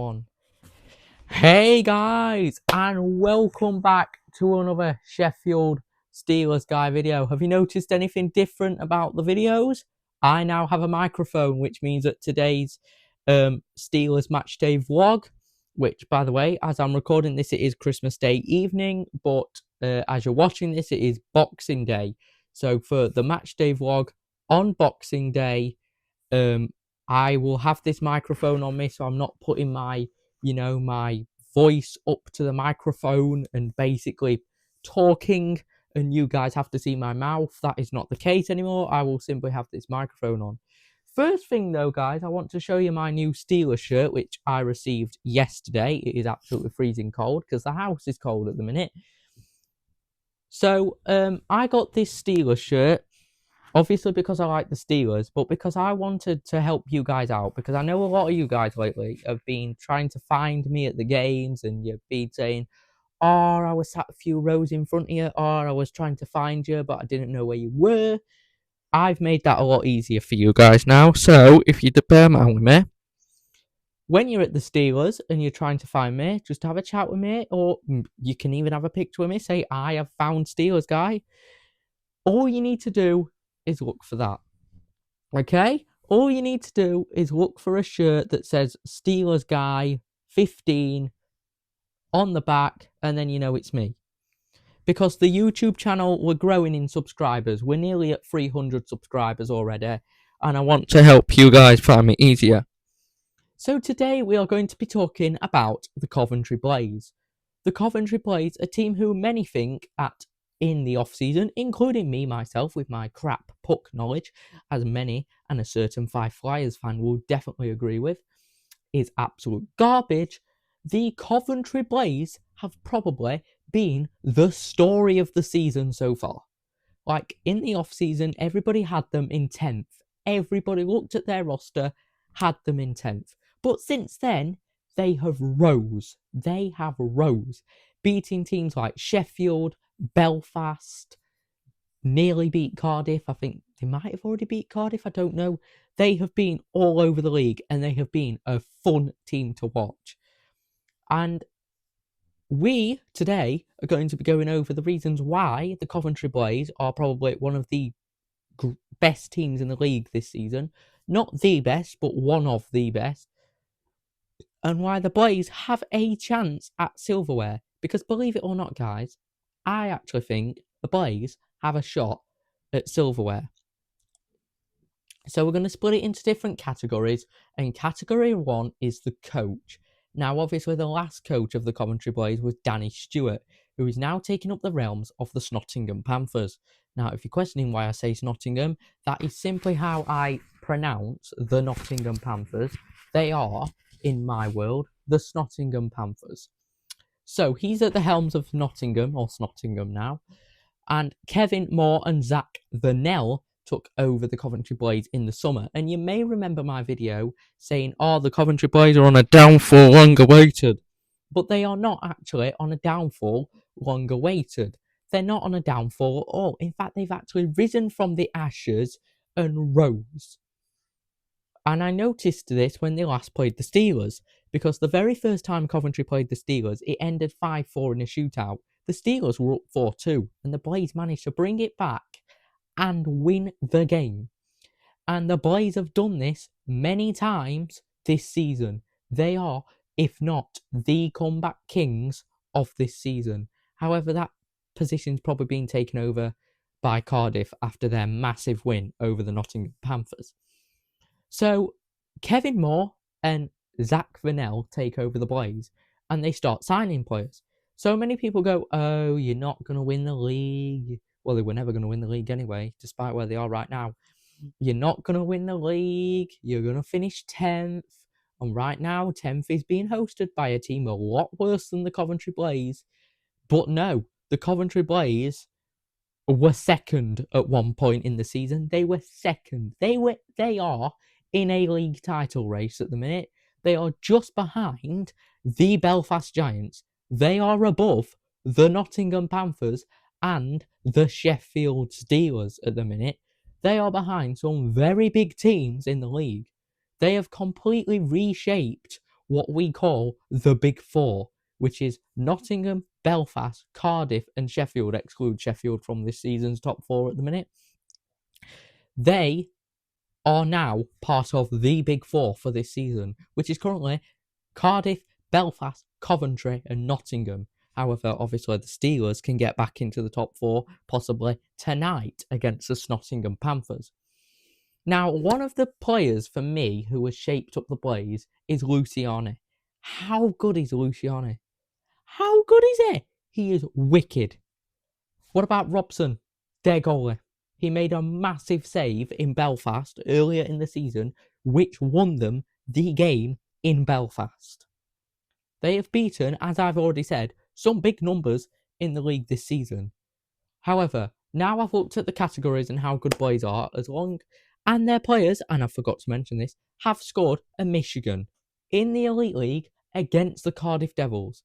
One. Hey guys, and welcome back to another Sheffield Steelers guy video. Have you noticed anything different about the videos? I now have a microphone, which means that today's Steelers match day vlog, which by the way, as I'm recording this, it is Christmas Day evening, but as you're watching this, it is Boxing Day. So for the match day vlog on Boxing Day, I will have this microphone on me, so I'm not putting my voice up to the microphone and basically talking, and you guys have to see my mouth. That is not the case anymore. I will simply have this microphone on. First thing though, guys, I want to show you my new Steelers shirt, which I received yesterday. It is absolutely freezing cold because the house is cold at the minute. So I got this Steelers shirt, obviously because I like the Steelers, but because I wanted to help you guys out, because I know a lot of you guys lately have been trying to find me at the games, and you've been saying, oh, I was sat a few rows in front of you, or I was trying to find you, but I didn't know where you were. I've made that a lot easier for you guys now, so if you bear mind with me, when you're at the Steelers and you're trying to find me, just have a chat with me, or you can even have a picture with me, say, I have found Steelers guy. All you need to do is look for that. Okay? All you need to do is look for a shirt that says Steelers Guy 15 on the back, and then you know it's me. Because the YouTube channel, we're growing in subscribers. We're nearly at 300 subscribers already, and I want to help you guys find me easier. So today we are going to be talking about the Coventry Blaze. The Coventry Blaze, a team who many think at in the off-season, including me, myself, with my crap puck knowledge, as many and a certain Five Flyers fan will definitely agree with, is absolute garbage. The Coventry Blaze have probably been the story of the season so far. Like, in the off-season, everybody had them in 10th. Everybody looked at their roster, had them in 10th. But since then, they have rose. They have rose. Beating teams like Sheffield, Belfast, nearly beat Cardiff. I think they might have already beat Cardiff. I don't know. They have been all over the league, and they have been a fun team to watch. And we today are going to be going over the reasons why the Coventry Blaze are probably one of the best teams in the league this season. Not the best, but one of the best. And why the Blaze have a chance at silverware. Because believe it or not, guys, I actually think the Blaze have a shot at silverware. So we're going to split it into different categories, and category 1 is the coach. Now, obviously, the last coach of the Coventry Blaze was Danny Stewart, who is now taking up the realms of the Nottingham Panthers. Now, if you're questioning why I say Nottingham, that is simply how I pronounce the Nottingham Panthers. They are, in my world, the Nottingham Panthers. So he's at the helms of Nottingham, or Snottingham now, and Kevin Moore and Zach Vernell took over the Coventry Blaze in the summer. And you may remember my video saying, oh, the Coventry Blaze are on a downfall long awaited. But they are not actually on a downfall long awaited. They're not on a downfall at all. In fact, they've actually risen from the ashes and rose. And I noticed this when they last played the Steelers, because the very first time Coventry played the Steelers, it ended 5-4 in a shootout. The Steelers were up 4-2, and the Blaze managed to bring it back and win the game. And the Blaze have done this many times this season. They are, if not the comeback kings of this season. However, that position's probably been taken over by Cardiff after their massive win over the Nottingham Panthers. So Kevin Moore and Zach Vernell take over the Blaze, and they start signing players. So many people go, oh, you're not going to win the league. Well, they were never going to win the league anyway, despite where they are right now. You're not going to win the league. You're going to finish 10th. And right now, 10th is being hosted by a team a lot worse than the Coventry Blaze. But no, the Coventry Blaze were second at one point in the season. They were second. They are in a league title race at the minute. They are just behind the Belfast Giants. They are above the Nottingham Panthers and the Sheffield Steelers at the minute. They are behind some very big teams in the league. They have completely reshaped what we call the Big Four, which is Nottingham, Belfast, Cardiff, and Sheffield. Exclude Sheffield from this season's top four at the minute. They are now part of the Big Four for this season, which is currently Cardiff, Belfast, Coventry, and Nottingham. However, obviously, the Steelers can get back into the top four possibly tonight against the Nottingham Panthers. Now, one of the players for me who has shaped up the Blaze is Luciani. How good is Luciani? How good is he? He is wicked. What about Robson, their goalie? He made a massive save in Belfast earlier in the season, which won them the game in Belfast. They have beaten, as I've already said, some big numbers in the league this season. However, now I've looked at the categories and how good Blaze are, and their players, and I forgot to mention this, have scored a Michigan in the Elite League against the Cardiff Devils.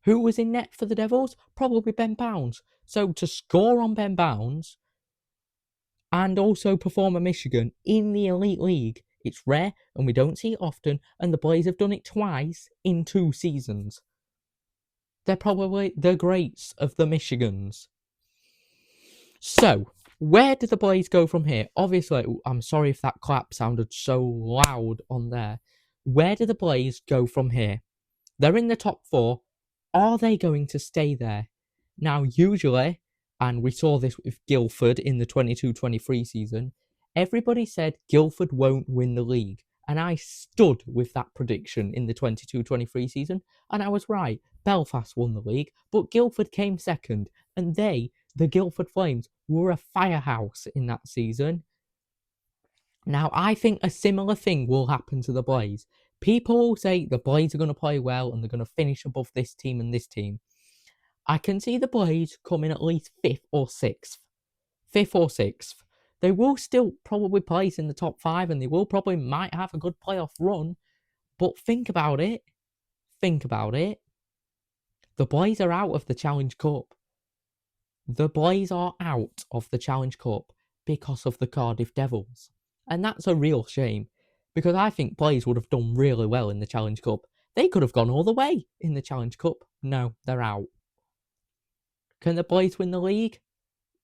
Who was in net for the Devils? Probably Ben Bounds. So to score on Ben Bounds and also perform a Michigan in the Elite League, it's rare and we don't see it often, and the Blaze have done it twice in 2 seasons. They're probably the greats of the Michigans. So, where do the Blaze go from here? Obviously, I'm sorry if that clap sounded so loud on there. Where do the Blaze go from here? They're in the top 4. Are they going to stay there? Now, usually, and we saw this with Guildford in the 22-23 season, everybody said Guildford won't win the league. And I stood with that prediction in the 22-23 season, and I was right. Belfast won the league, but Guildford came second, and they, the Guildford Flames, were a firehouse in that season. Now, I think a similar thing will happen to the Blaze. People will say the Blaze are going to play well and they're going to finish above this team and this team. I can see the Blaze coming at least 5th or 6th. 5th or 6th. They will still probably place in the top 5 and they will probably might have a good playoff run. But think about it. Think about it. The Blaze are out of the Challenge Cup. The Blaze are out of the Challenge Cup because of the Cardiff Devils. And that's a real shame. Because I think Blaze would have done really well in the Challenge Cup. They could have gone all the way in the Challenge Cup. No, they're out. Can the Blaze win the league?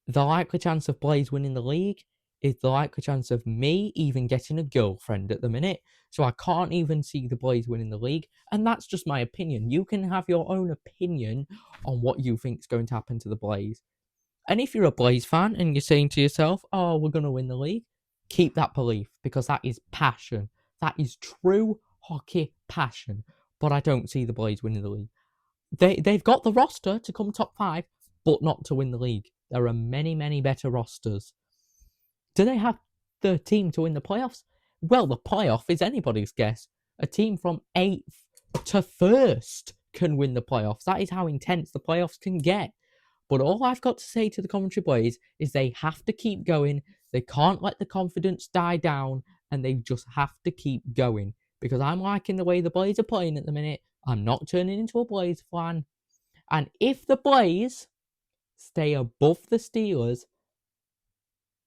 The likely chance of Blaze winning the league is the likely chance of me even getting a girlfriend at the minute. So I can't even see the Blaze winning the league. And that's just my opinion. You can have your own opinion on what you think is going to happen to the Blaze. And if you're a Blaze fan and you're saying to yourself, oh, we're going to win the league, keep that belief because that is passion. That is true hockey passion. But I don't see the Blaze winning the league. They've got the roster to come top 5, but not to win the league. There are many, many better rosters. Do they have the team to win the playoffs? Well, the playoff is anybody's guess. A team from 8th to 1st can win the playoffs. That is how intense the playoffs can get. But all I've got to say to the Coventry Blaze is they have to keep going. They can't let the confidence die down, and they just have to keep going. Because I'm liking the way the Blaze are playing at the minute. I'm not turning into a Blaze fan. And if the Blaze stay above the Steelers,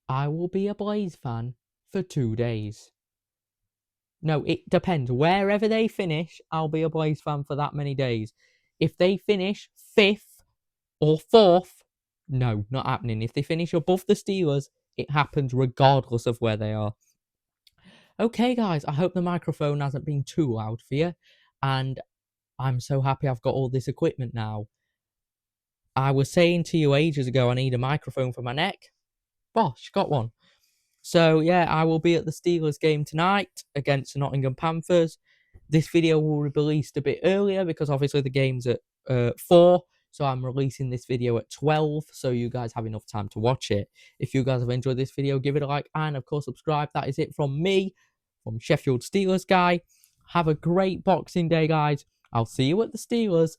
I will be a Blaze fan for 2 days. No, it depends. Wherever they finish, I'll be a Blaze fan for that many days. If they finish 5th or 4th, no, not happening. If they finish above the Steelers, it happens regardless of where they are. Okay, guys, I hope the microphone hasn't been too loud for you. And I'm so happy I've got all this equipment now. I was saying to you ages ago I need a microphone for my neck. Bosh, got one. So, yeah, I will be at the Steelers game tonight against the Nottingham Panthers. This video will be released a bit earlier because obviously the game's at 4. So I'm releasing this video at 12 so you guys have enough time to watch it. If you guys have enjoyed this video, give it a like and, of course, subscribe. That is it from me, from Sheffield Steelers guy. Have a great Boxing Day, guys. I'll see you at the Steelers.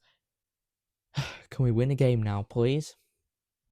Can we win a game now, please?